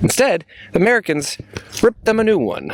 Instead, the Americans ripped them a new one.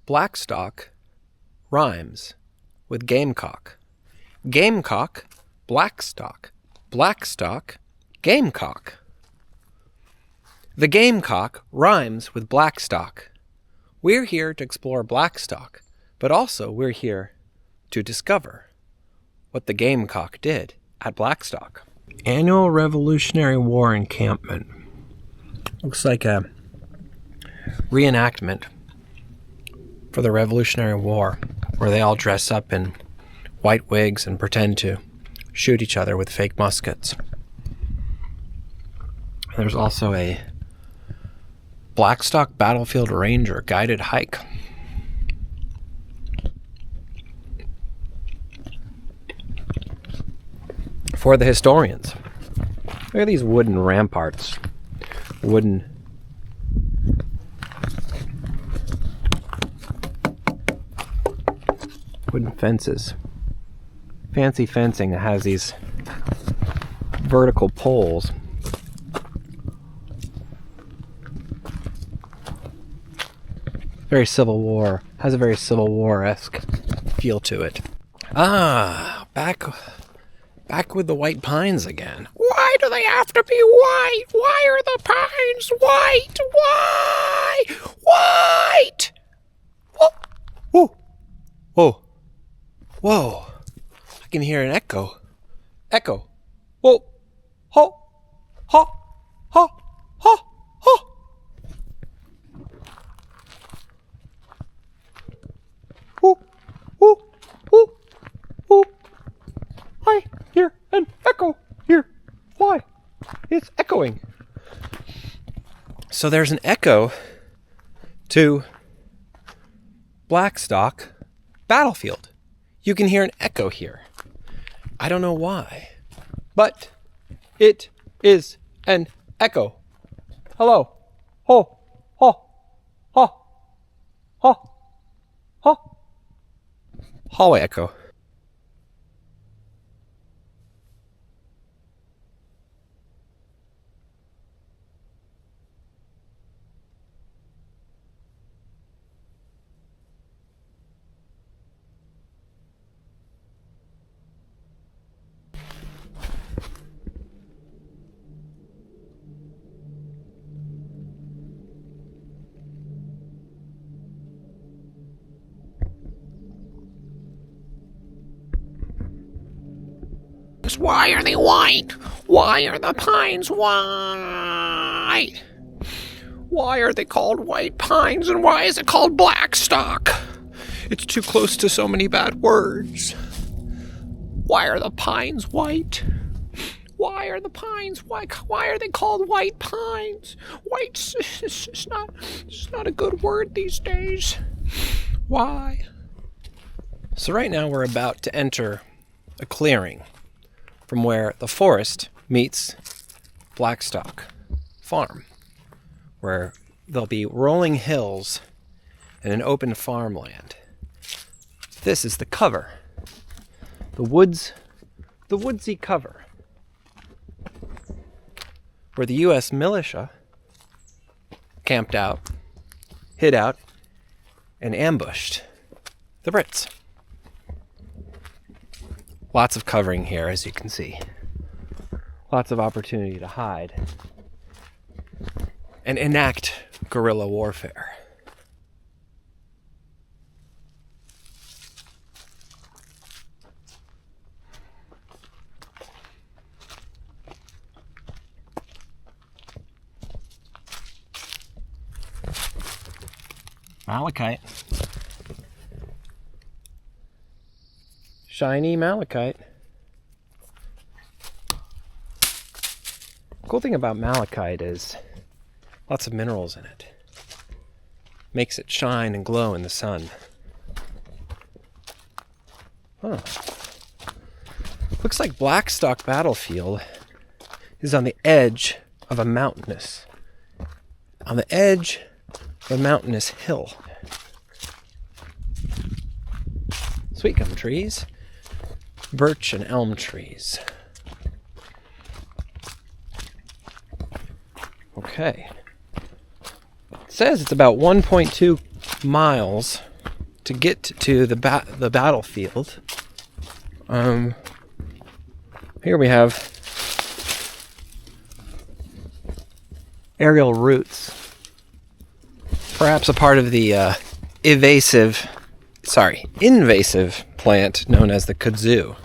Blackstock rhymes with Gamecock. Gamecock, Blackstock. Blackstock, Gamecock. The Gamecock rhymes with Blackstock. We're here to explore Blackstock, but also we're here to discover what the Gamecock did at Blackstock. Annual Revolutionary War encampment. Looks like a reenactment for the Revolutionary War, where they all dress up in white wigs and pretend to shoot each other with fake muskets. There's also a Blackstock Battlefield Ranger guided hike. For the historians. Look at these wooden ramparts. Wooden fences. Fancy fencing that has these vertical poles. Very Civil War. Has a very Civil War-esque feel to it. Ah, back with the white pines again. Why do they have to be white? Why are the pines white? Why? White! Whoa! Whoa! Whoa! Whoa! I can hear an echo. Echo. Whoa! Ho! Ho! Ho! Ho! Ho! Whoa! Whoa! Whoa! Whoa! I hear an echo here. Why? It's echoing. So there's an echo to Blackstock Battlefield. You can hear an echo here. I don't know why, but it is an echo. Hello. Ho. Ho. Ho. Ho. Ho. Hallway echo. Why are they white? Why are the pines white? Why are they called white pines, and why is it called Blackstock? It's too close to so many bad words. Why are the pines white? Why are the pines white? Why are they called white pines? White's it's not a good word these days. Why? So right now we're about to enter a clearing from where the forest meets Blackstock Farm, where there'll be rolling hills and an open farmland. This is the cover. The woodsy cover, where the U.S. militia camped out, hid out, and ambushed the Brits. Lots of covering here, as you can see. Lots of opportunity to hide. and enact guerrilla warfare. Malachite. Shiny malachite. Cool thing about malachite is lots of minerals in it. Makes it shine and glow in the sun. Huh. Looks like Blackstock battlefield is on the edge of a mountainous. On the edge of a mountainous hill. Sweet gum trees. Birch and elm trees. Okay. It says it's about 1.2 miles to get to the battlefield. Here we have aerial routes. Perhaps a part of the invasive plant known as the Kudzu.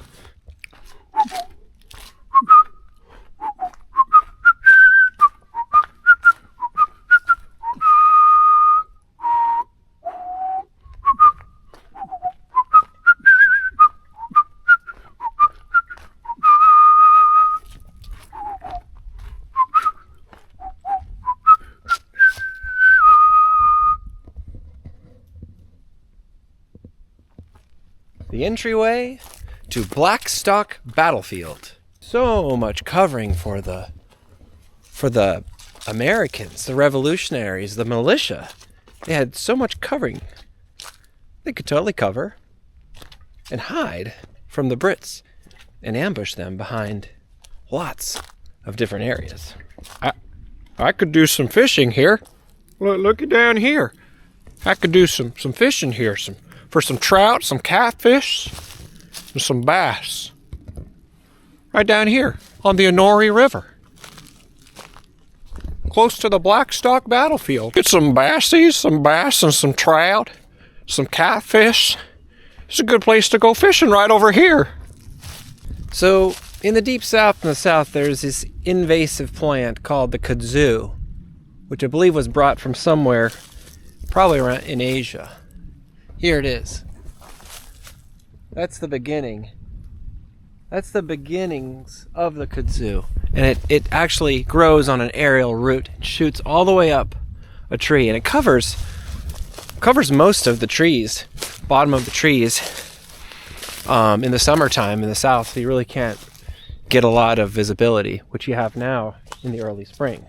The entryway to Blackstock battlefield. So much covering for the Americans, the revolutionaries, the militia. They had so much covering. They could totally cover and hide from the Brits and ambush them behind lots of different areas. I could do some fishing here. Look down here. I could do some fishing here. For some trout, some catfish, and some bass. Right down here on the Enoree River. Close to the Blackstock battlefield. Get some bassies, some bass, and some trout, some catfish. It's a good place to go fishing right over here. So, in the deep south and the south, there's this invasive plant called the Kudzu, which I believe was brought from somewhere, probably around in Asia. Here it is. That's the beginning. That's the beginnings of the Kudzu. And it actually grows on an aerial root. It shoots all the way up a tree. And it covers most of the trees, bottom of the trees. In the summertime in the south, you really can't get a lot of visibility, which you have now in the early spring.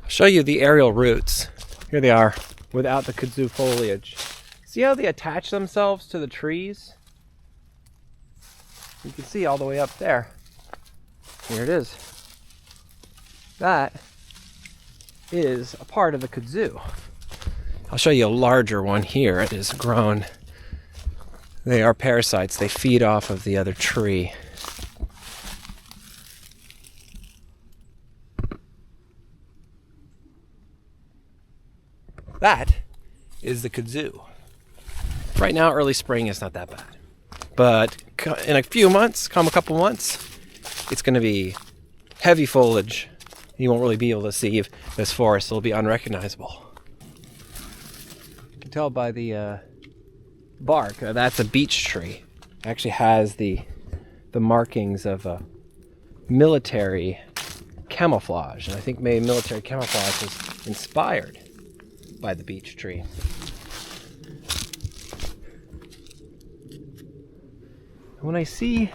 I'll show you the aerial roots. Here they are, without the Kudzu foliage. See how they attach themselves to the trees? You can see all the way up there. Here it is. That is a part of the Kudzu. I'll show you a larger one here. It is grown. They are parasites. They feed off of the other tree. That is the Kudzu. Right now, early spring is not that bad. But in a couple months, it's going to be heavy foliage. You won't really be able to see this forest. It'll be unrecognizable. You can tell by the bark, that's a beech tree. It actually has the markings of a military camouflage. And I think maybe military camouflage was inspired by the beech tree. When I see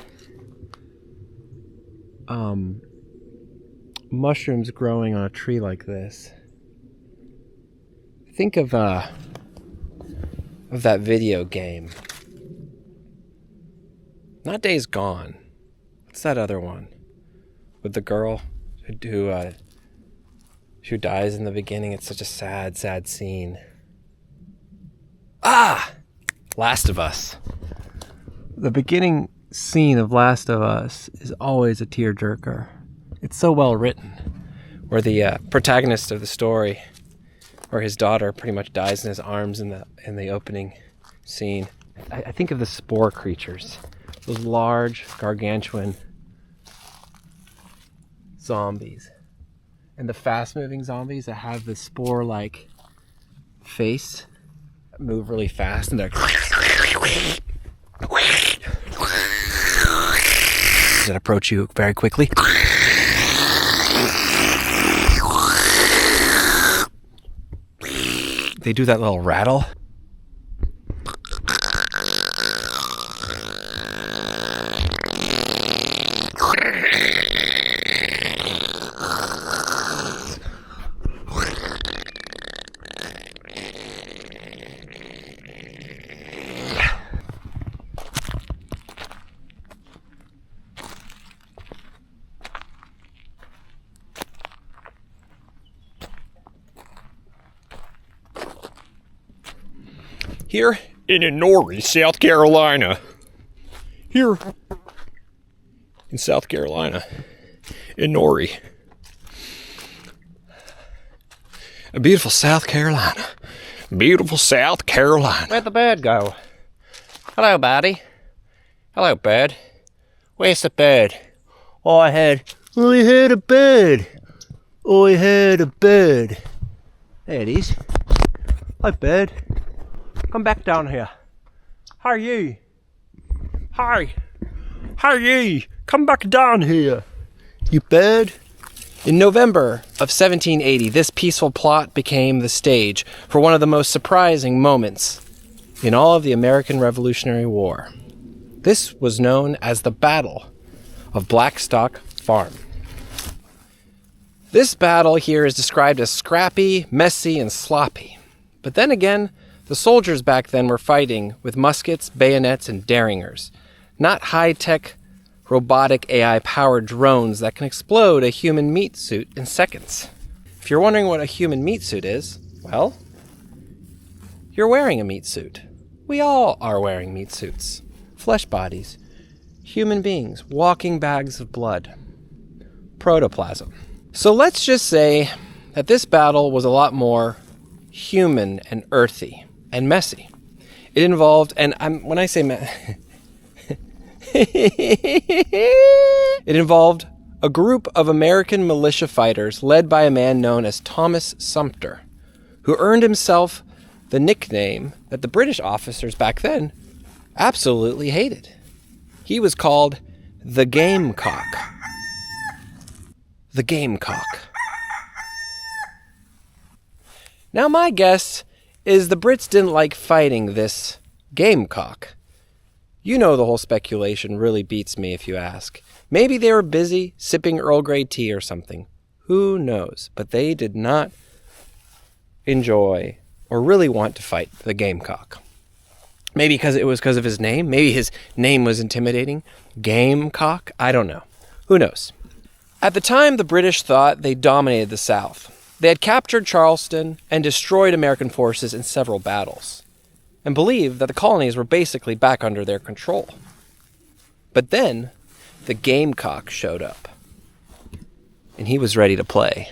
mushrooms growing on a tree like this, think of that video game. Not Days Gone. What's that other one? With the girl who dies in the beginning. It's such a sad, sad scene. Last of Us. The beginning scene of Last of Us is always a tearjerker. It's so well written, where the protagonist of the story, where his daughter pretty much dies in his arms in the opening scene. I think of the spore creatures, those large, gargantuan zombies, and the fast-moving zombies that have the spore-like face, that move really fast, and they're that approach you very quickly. They do that little rattle. Here in Enoree, South Carolina. Here in South Carolina, Enoree. A beautiful South Carolina. Beautiful South Carolina. Where'd the bird go? Hello, buddy. Hello, bird. Where's the bird? I heard a bird. I heard a bird. There it is. Hi, bird. Come back down here. How are you? Hi. How are you? Come back down here. You bird. In November of 1780, this peaceful plot became the stage for one of the most surprising moments in all of the American Revolutionary War. This was known as the Battle of Blackstock Farm. This battle here is described as scrappy, messy, and sloppy. But then again, the soldiers back then were fighting with muskets, bayonets, and derringers, not high-tech, robotic AI-powered drones that can explode a human meat suit in seconds. If you're wondering what a human meat suit is, well, you're wearing a meat suit. We all are wearing meat suits. Flesh bodies. Human beings. Walking bags of blood. Protoplasm. So let's just say that this battle was a lot more human and earthy and messy. It involved, when I say it involved a group of American militia fighters led by a man known as Thomas Sumter, who earned himself the nickname that the British officers back then absolutely hated. He was called the Gamecock. The Gamecock. Now my guess is the Brits didn't like fighting this Gamecock. You know the whole speculation really beats me if you ask. Maybe they were busy sipping Earl Grey tea or something. Who knows? But they did not enjoy or really want to fight the Gamecock. Maybe because it was because of his name. Maybe his name was intimidating. Gamecock? I don't know. Who knows? At the time, the British thought they dominated the South. They had captured Charleston and destroyed American forces in several battles, and believed that the colonies were basically back under their control. But then, the Gamecock showed up, and he was ready to play.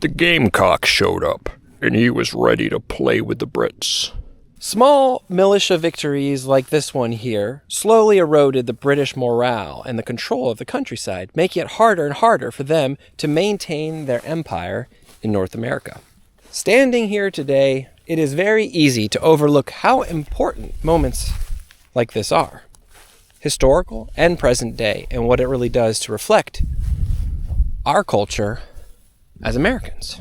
The Gamecock showed up, and he was ready to play with the Brits. Small militia victories like this one here slowly eroded the British morale and the control of the countryside, making it harder and harder for them to maintain their empire in North America. Standing here today, it is very easy to overlook how important moments like this are, historical and present day, and what it really does to reflect our culture as Americans.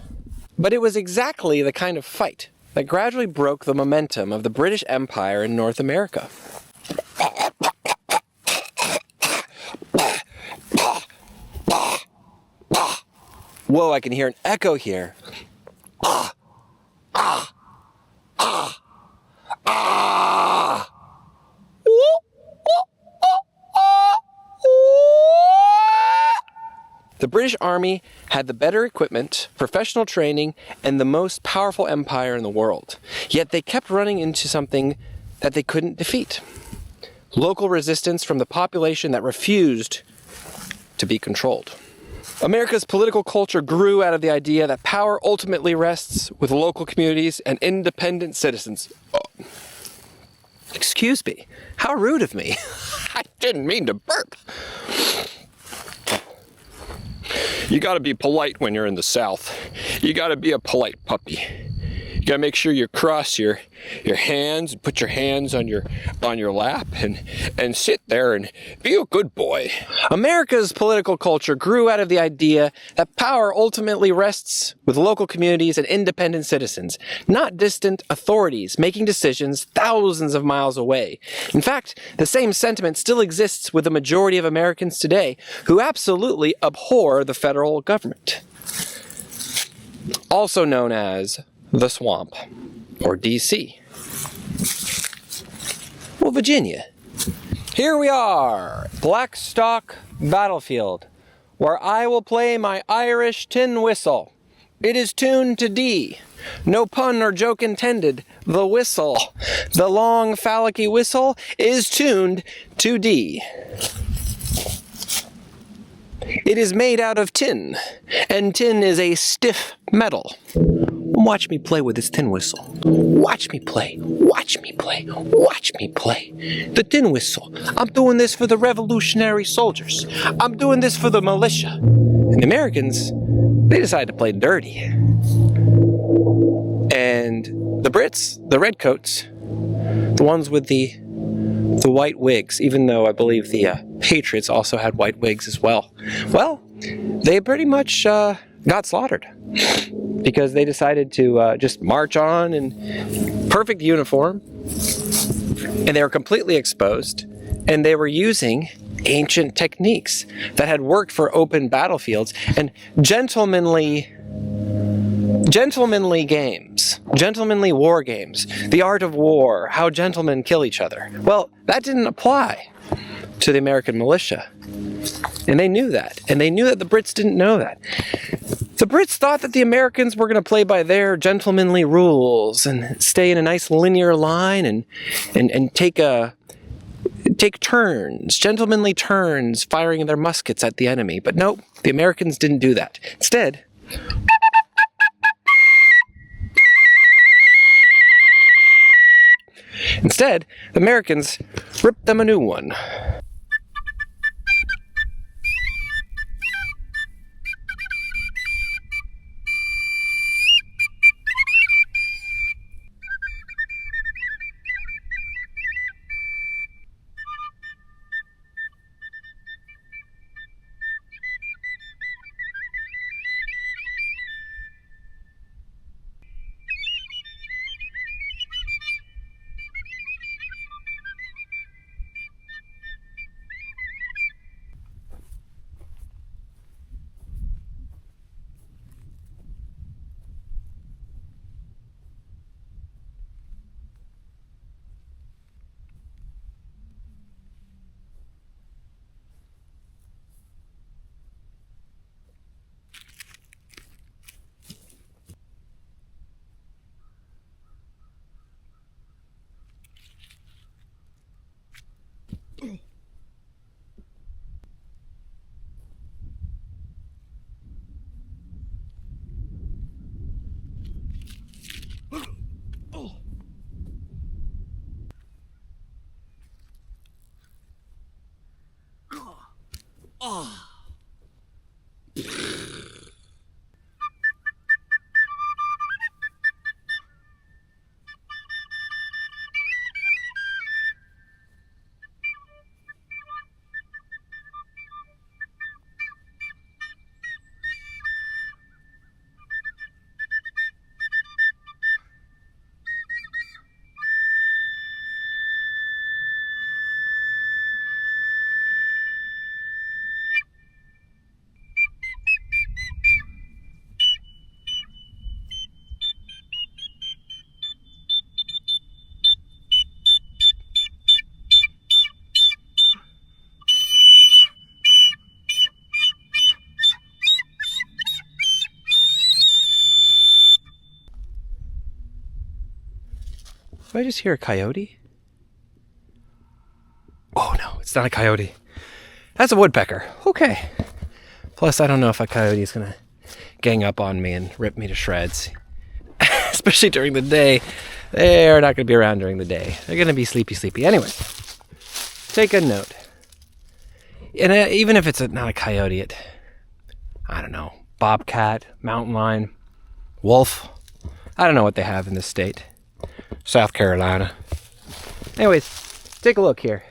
But it was exactly the kind of fight that gradually broke the momentum of the British Empire in North America. Whoa, I can hear an echo here. The British Army had the better equipment, professional training, and the most powerful empire in the world. Yet they kept running into something that they couldn't defeat. Local resistance from the population that refused to be controlled. America's political culture grew out of the idea that power ultimately rests with local communities and independent citizens. Oh. Excuse me. How rude of me. I didn't mean to burp. You gotta be polite when you're in the South. You gotta be a polite puppy. You gotta make sure you cross your hands, put your hands on your lap, and sit there and be a good boy. America's political culture grew out of the idea that power ultimately rests with local communities and independent citizens, not distant authorities making decisions thousands of miles away. In fact, the same sentiment still exists with the majority of Americans today, who absolutely abhor the federal government. Also known as the swamp, or DC. Well, Virginia. Here we are, Blackstock battlefield, where I will play my Irish tin whistle. It is tuned to D. No pun or joke intended. The whistle, the long phallic-y whistle, is tuned to D. It is made out of tin, and tin is a stiff metal. Watch me play with this tin whistle. Watch me play. Watch me play. Watch me play. The tin whistle. I'm doing this for the revolutionary soldiers. I'm doing this for the militia. And the Americans, they decided to play dirty. And the Brits, the redcoats, the ones with the white wigs, even though I believe the Patriots also had white wigs as well. Well, they pretty much got slaughtered because they decided to just march on in perfect uniform, and they were completely exposed, and they were using ancient techniques that had worked for open battlefields and gentlemanly games, gentlemanly war games, the art of war, how gentlemen kill each other. Well, that didn't apply to the American militia. And they knew that. And they knew that the Brits didn't know that. The Brits thought that the Americans were going to play by their gentlemanly rules and stay in a nice linear line and take turns, gentlemanly turns, firing their muskets at the enemy. But nope, the Americans didn't do that. Instead, the Americans ripped them a new one. Did I just hear a coyote? Oh no, it's not a coyote. That's a woodpecker. Okay. Plus, I don't know if a coyote is going to gang up on me and rip me to shreds. Especially during the day. They're not going to be around during the day. They're going to be sleepy. Anyway, take a note. And even if it's not a coyote, I don't know, bobcat, mountain lion, wolf. I don't know what they have in this state. South Carolina. Anyways, take a look here.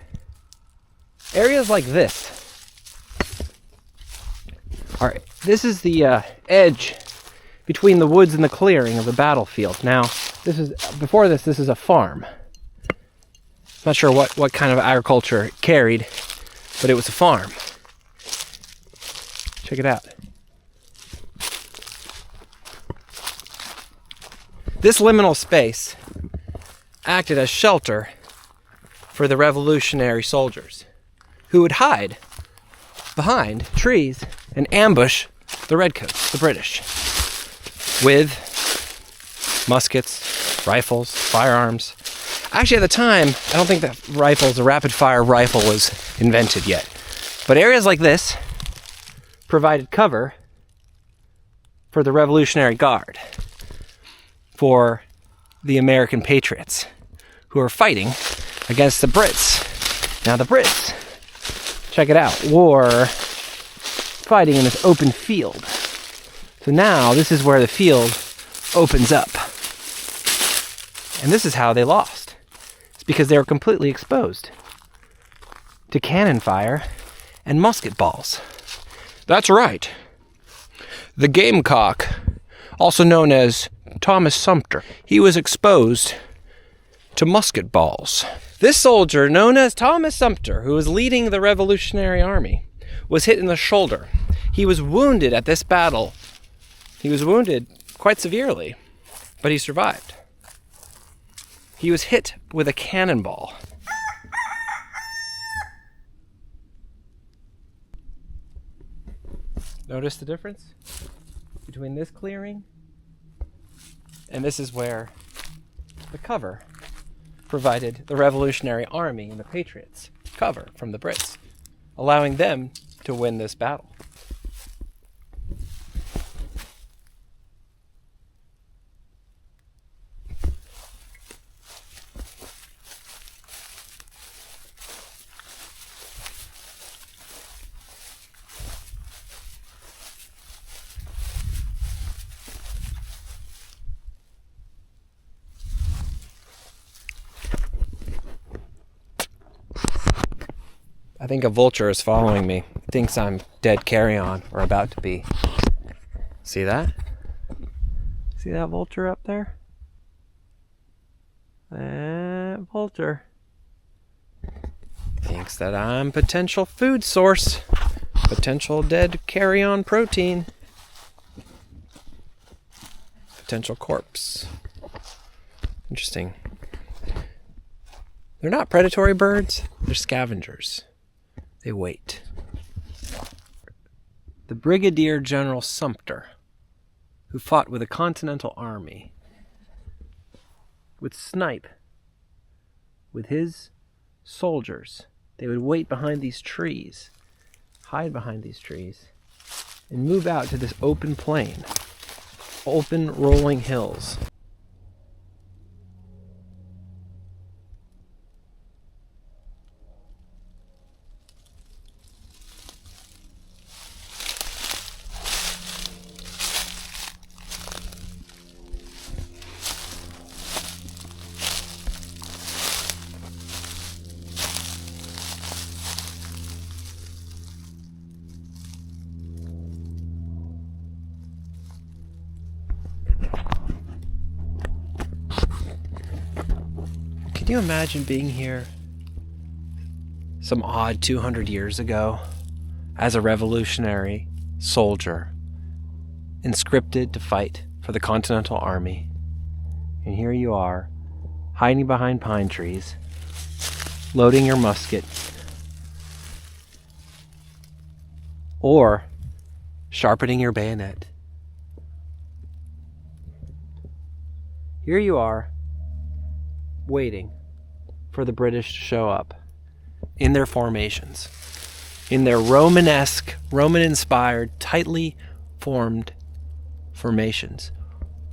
Areas like this. This is the edge between the woods and the clearing of the battlefield. Now, before this is a farm. Not sure what kind of agriculture it carried, but it was a farm. Check it out. This liminal space acted as shelter for the revolutionary soldiers who would hide behind trees and ambush the redcoats, the British, with muskets, rifles, firearms. Actually, at the time, I don't think that the rapid-fire rifle was invented yet. But areas like this provided cover for the Revolutionary Guard, for the American patriots who are fighting against the Brits. Now, the Brits, check it out, were fighting in this open field. So now, this is where the field opens up. And this is how they lost. It's because they were completely exposed to cannon fire and musket balls. That's right. The Gamecock, also known as Thomas Sumter, he was exposed to musket balls. This soldier, known as Thomas Sumter, who was leading the Revolutionary Army, was hit in the shoulder. He was wounded at this battle. He was wounded quite severely, but he survived. He was hit with a cannonball. Notice the difference between this clearing and this is where the cover provided the Revolutionary Army and the Patriots cover from the Brits, allowing them to win this battle. I think a vulture is following me. Thinks I'm dead carrion, or about to be. See that? See that vulture up there? That vulture thinks that I'm potential food source. Potential dead carrion protein. Potential corpse. Interesting. They're not predatory birds, they're scavengers. They wait. The Brigadier General Sumter, who fought with the Continental Army, would snipe with his soldiers. They would wait behind these trees, hide behind these trees, and move out to this open plain, open rolling hills. Can you imagine being here some odd 200 years ago as a revolutionary soldier, conscripted to fight for the Continental Army? And here you are, hiding behind pine trees, loading your musket, or sharpening your bayonet. Here you are, waiting for the British to show up in their formations. in their Romanesque, Roman-inspired, tightly formed formations,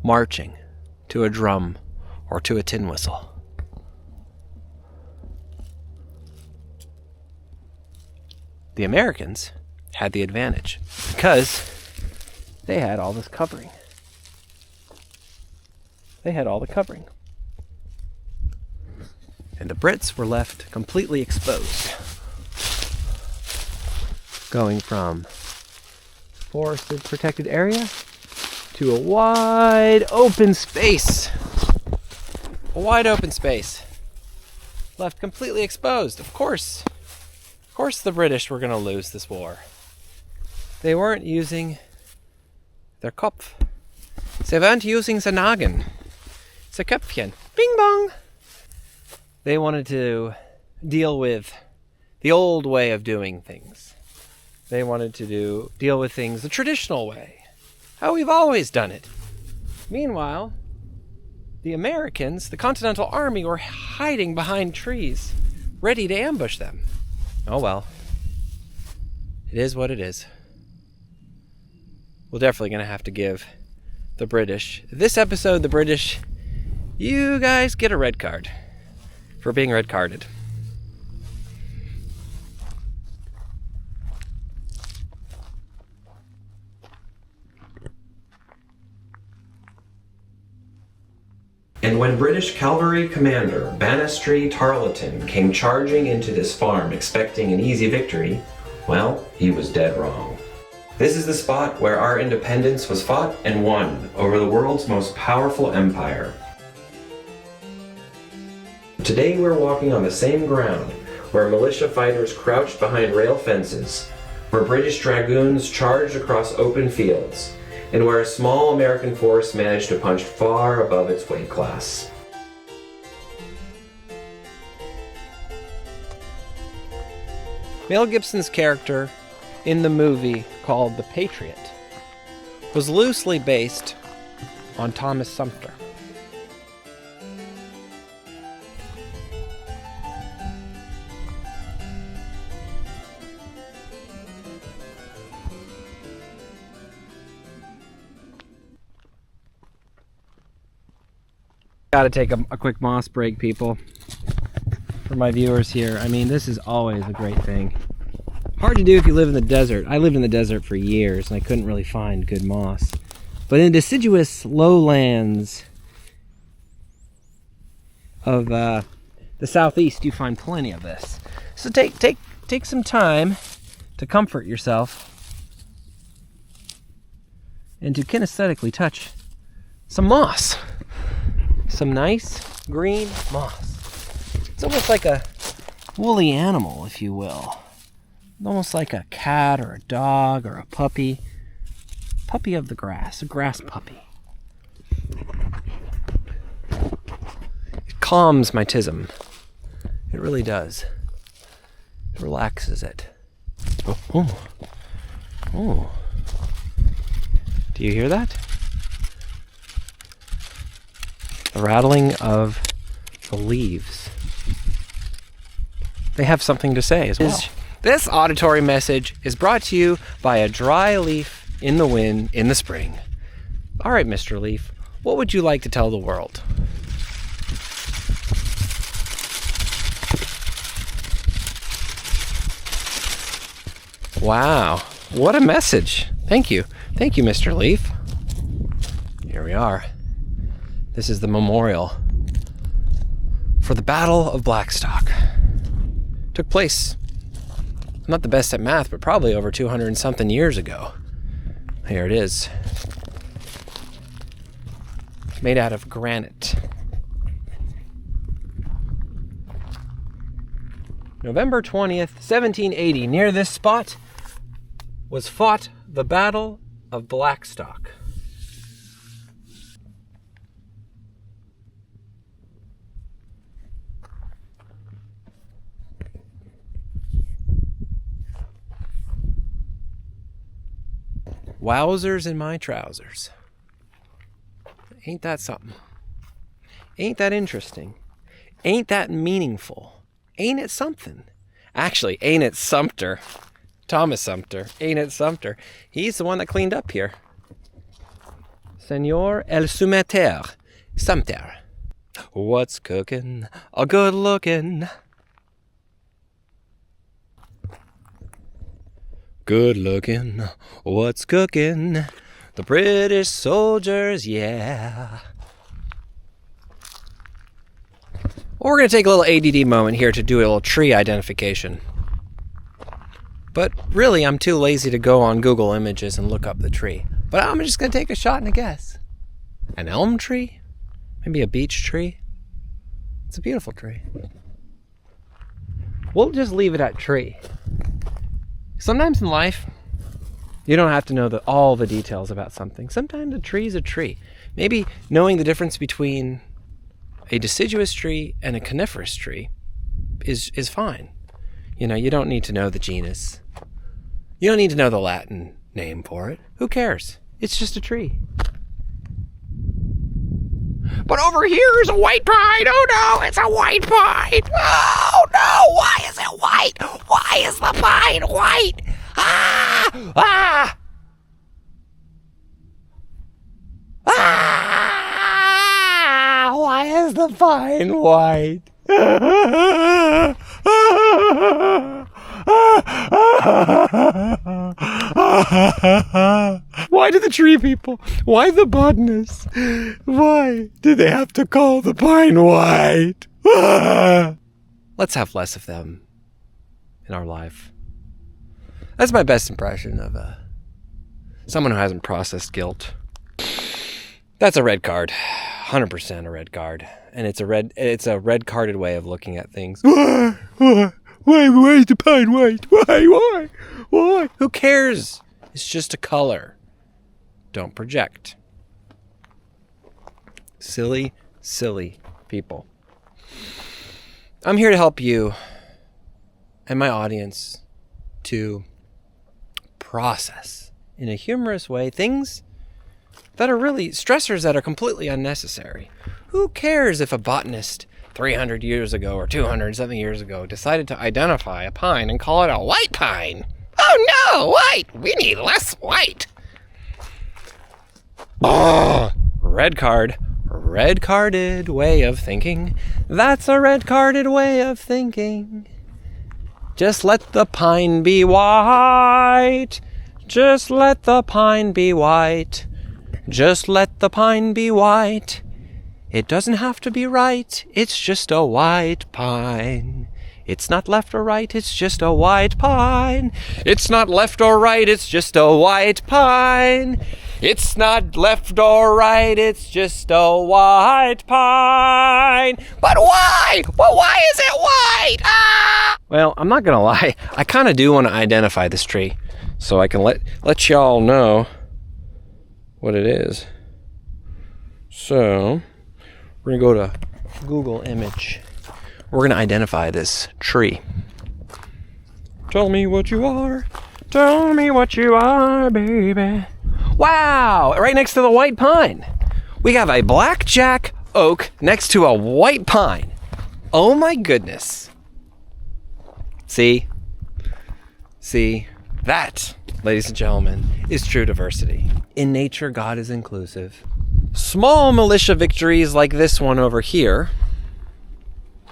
marching to a drum or to a tin whistle. The Americans had the advantage because they had all this covering. They had all the covering. And the Brits were left completely exposed, going from forested protected area to a wide open space. A wide open space. Left completely exposed. Of course the British were going to lose this war. They weren't using their Kopf. Sie weren't using the Nagen. The Köpfchen. Bing bong. They wanted to deal with the old way of doing things. They wanted to deal with things the traditional way. How we've always done it. Meanwhile, the Americans, the Continental Army, were hiding behind trees, ready to ambush them. Oh well. It is what it is. We're definitely going to have to give the British, this episode, the British, you guys get a red card for being red carded. And when British cavalry commander Banastre Tarleton came charging into this farm expecting an easy victory, well, he was dead wrong. This is the spot where our independence was fought and won over the world's most powerful empire. Today we're walking on the same ground where militia fighters crouched behind rail fences, where British dragoons charged across open fields, and where a small American force managed to punch far above its weight class. Mel Gibson's character in the movie called The Patriot was loosely based on Thomas Sumter. Gotta take a quick moss break, people, for my viewers here. I mean, this is always a great thing. Hard to do if you live in the desert. I lived in the desert for years and I couldn't really find good moss. But in deciduous lowlands of the southeast, you find plenty of this. So take some time to comfort yourself and to kinesthetically touch some moss. Some nice green moss. It's almost like a woolly animal, if you will. Almost like a cat or a dog or a puppy. Puppy of the grass, a grass puppy. It calms my tism. It really does. It relaxes it. Oh. Do you hear that? The rattling of the leaves. They have something to say as well. This auditory message is brought to you by a dry leaf in the wind in the spring. All right, Mr. Leaf, what would you like to tell the world? Wow, what a message. Thank you. Thank you, Mr. Leaf. Here we are. This is the memorial for the Battle of Blackstock. Took place, I'm not the best at math, but probably over 200 and something years ago. Here it is. Made out of granite. November 20th, 1780, near this spot was fought the Battle of Blackstock. Wowzers in my trousers. Ain't that something? Ain't that interesting? Ain't that meaningful? Ain't it something? Actually, ain't it Sumter? Thomas Sumter. Ain't it Sumter? He's the one that cleaned up here. Senor El Sumter. Sumter. What's cooking? A good looking. Good looking. What's cooking? The British soldiers, yeah. Well, we're going to take a little ADD moment here to do a little tree identification. But really, I'm too lazy to go on Google Images and look up the tree. But I'm just going to take a shot and a guess. An elm tree? Maybe a beech tree? It's a beautiful tree. We'll just leave it at tree. Sometimes in life, you don't have to know all the details about something. Sometimes a tree is a tree. Maybe knowing the difference between a deciduous tree and a coniferous tree is fine. You know, you don't need to know the genus. You don't need to know the Latin name for it. Who cares? It's just a tree. But over here is a white pine. Oh no, it's a white pine. Oh no, why is it white? Why is the pine white? Ah! Ah! Ah! Why is the pine white? Why do the tree people? Why the botanists? Why did they have to call the pine white? Let's have less of them in our life. That's my best impression of someone who hasn't processed guilt. That's a red card. 100% a red card. And it's a red-carded way of looking at things. Why is the pine white? Why? Who cares? It's just a color. Don't project. Silly, silly people. I'm here to help you and my audience to process in a humorous way things that are really stressors that are completely unnecessary. Who cares if a botanist 300 years ago or 200 something years ago decided to identify a pine and call it a white pine? Oh no, white! We need less white. Red card. Red-carded way of thinking. That's a red-carded way of thinking. Just let the pine be white. Just let the pine be white. Just let the pine be white. It doesn't have to be right. It's just a white pine. It's not left or right. It's just a white pine. It's not left or right. It's just a white pine. It's not left or right. It's just a white pine. But why? But why is it white? Ah! Well, I'm not gonna lie. I kind of do want to identify this tree, so I can let y'all know what it is. So we're gonna go to Google Image. We're gonna identify this tree. Tell me what you are. Tell me what you are, baby. Wow! Right next to the white pine. We have a blackjack oak next to a white pine. Oh my goodness. See? That, ladies and gentlemen, is true diversity. In nature, God is inclusive. Small militia victories like this one over here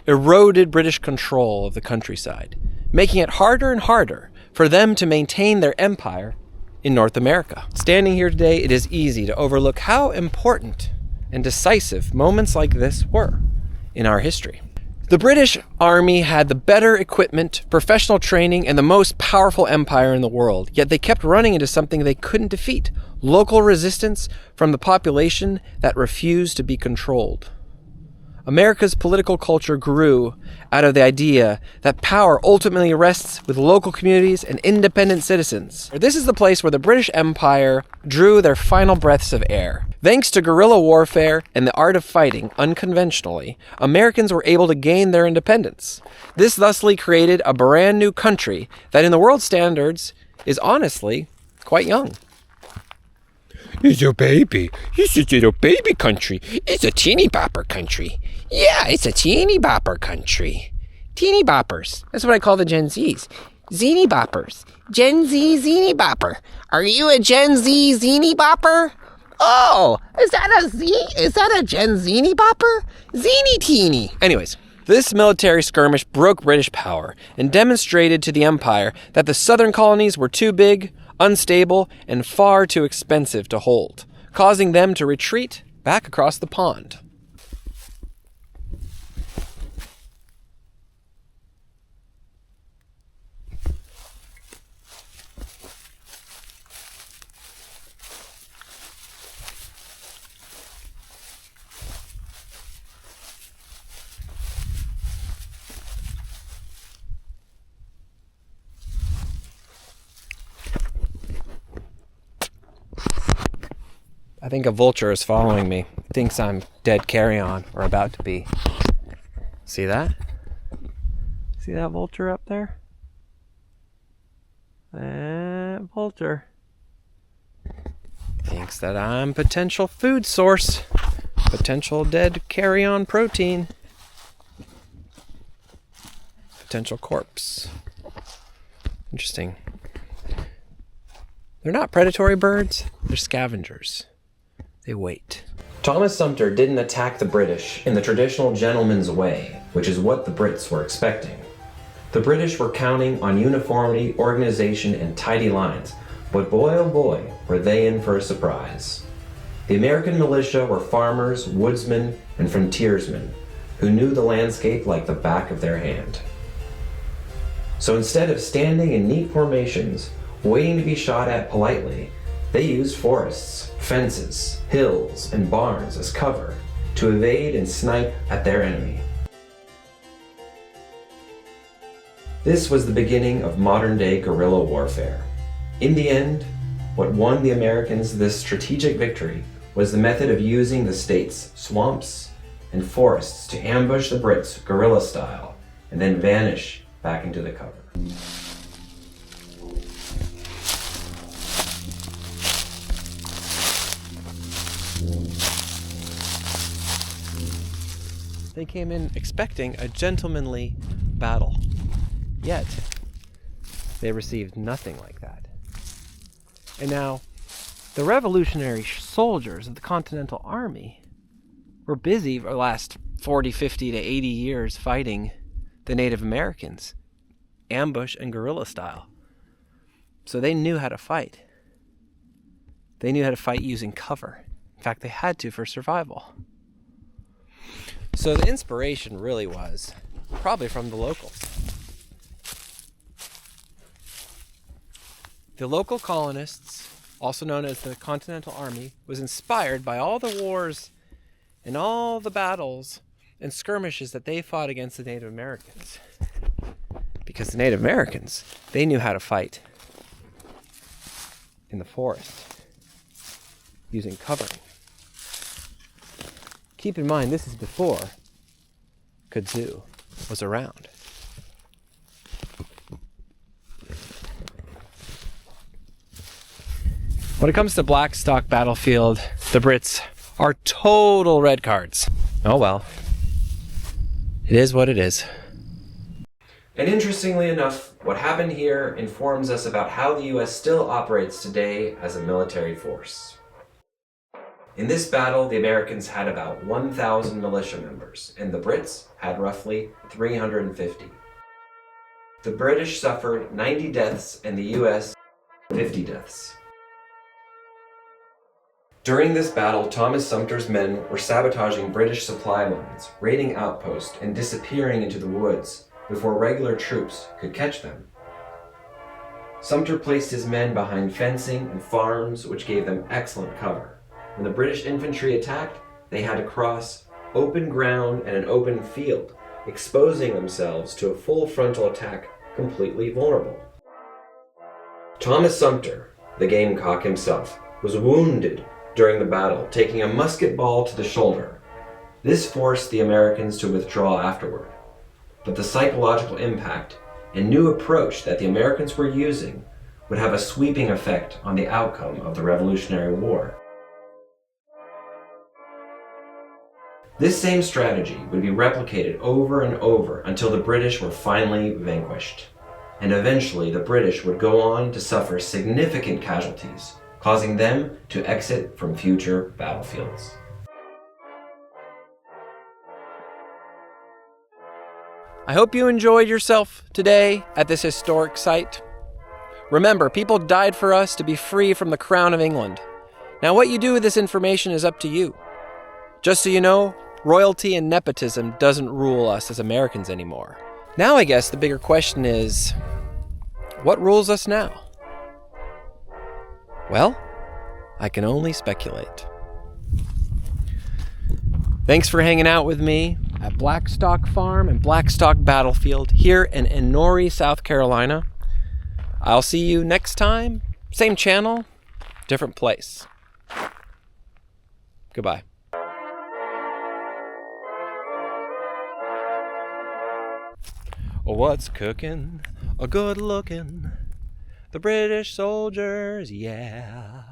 eroded British control of the countryside, making it harder and harder for them to maintain their empire in North America. Standing here today, it is easy to overlook how important and decisive moments like this were in our history. The British Army had the better equipment, professional training, and the most powerful empire in the world, yet they kept running into something they couldn't defeat: local resistance from the population that refused to be controlled. America's political culture grew out of the idea that power ultimately rests with local communities and independent citizens. This is the place where the British Empire drew their final breaths of air. Thanks to guerrilla warfare and the art of fighting unconventionally, Americans were able to gain their independence. This thusly created a brand new country that in the world standards is honestly quite young. It's a baby. It's a little baby country. It's a teeny bopper country. Yeah, it's a teeny bopper country. Teeny boppers. That's what I call the Gen Zs. Zini boppers. Gen Z zini bopper. Are you a Gen Z zini bopper? Oh, is that a Gen Zini bopper? Zini teeny. Anyways, this military skirmish broke British power and demonstrated to the Empire that the southern colonies were too big, unstable, and far too expensive to hold, causing them to retreat back across the pond. I think a vulture is following me. Thinks I'm dead carrion, or about to be. See that? See that vulture up there? That vulture thinks that I'm potential food source. Potential dead carrion protein. Potential corpse. Interesting. They're not predatory birds, they're scavengers. They wait. Thomas Sumter didn't attack the British in the traditional gentleman's way, which is what the Brits were expecting. The British were counting on uniformity, organization, and tidy lines, but boy oh boy, were they in for a surprise. The American militia were farmers, woodsmen, and frontiersmen who knew the landscape like the back of their hand. So instead of standing in neat formations, waiting to be shot at politely, they used forests, fences, hills, and barns as cover to evade and snipe at their enemy. This was the beginning of modern-day guerrilla warfare. In the end, what won the Americans this strategic victory was the method of using the state's swamps and forests to ambush the Brits guerrilla style and then vanish back into the cover. They came in expecting a gentlemanly battle. Yet, they received nothing like that. And now, the revolutionary soldiers of the Continental Army were busy for the last 40, 50 to 80 years fighting the Native Americans, ambush and guerrilla style. So they knew how to fight. They knew how to fight using cover. In fact, they had to for survival. So the inspiration really was probably from the locals. The local colonists, also known as the Continental Army, was inspired by all the wars and all the battles and skirmishes that they fought against the Native Americans. Because the Native Americans, they knew how to fight in the forest using covering. Keep in mind, this is before Kudzu was around. When it comes to Blackstock battlefield, the Brits are total red cards. Oh well. It is what it is. And interestingly enough, what happened here informs us about how the US still operates today as a military force. In this battle, the Americans had about 1,000 militia members, and the Brits had roughly 350. The British suffered 90 deaths and the US 50 deaths. During this battle, Thomas Sumter's men were sabotaging British supply lines, raiding outposts, and disappearing into the woods before regular troops could catch them. Sumter placed his men behind fencing and farms, which gave them excellent cover. When the British infantry attacked, they had to cross open ground and an open field, exposing themselves to a full frontal attack completely vulnerable. Thomas Sumter, the Gamecock himself, was wounded during the battle, taking a musket ball to the shoulder. This forced the Americans to withdraw afterward. But the psychological impact and new approach that the Americans were using would have a sweeping effect on the outcome of the Revolutionary War. This same strategy would be replicated over and over until the British were finally vanquished. and eventually the British would go on to suffer significant casualties, causing them to exit from future battlefields. I hope you enjoyed yourself today at this historic site. Remember, people died for us to be free from the Crown of England. Now, what you do with this information is up to you. Just so you know, royalty and nepotism doesn't rule us as Americans anymore. Now I guess the bigger question is, what rules us now? Well, I can only speculate. Thanks for hanging out with me at Blackstock Farm and Blackstock Battlefield here in Enoree, South Carolina. I'll see you next time. Same channel, different place. Goodbye. What's cooking? A good looking. The British soldiers, yeah.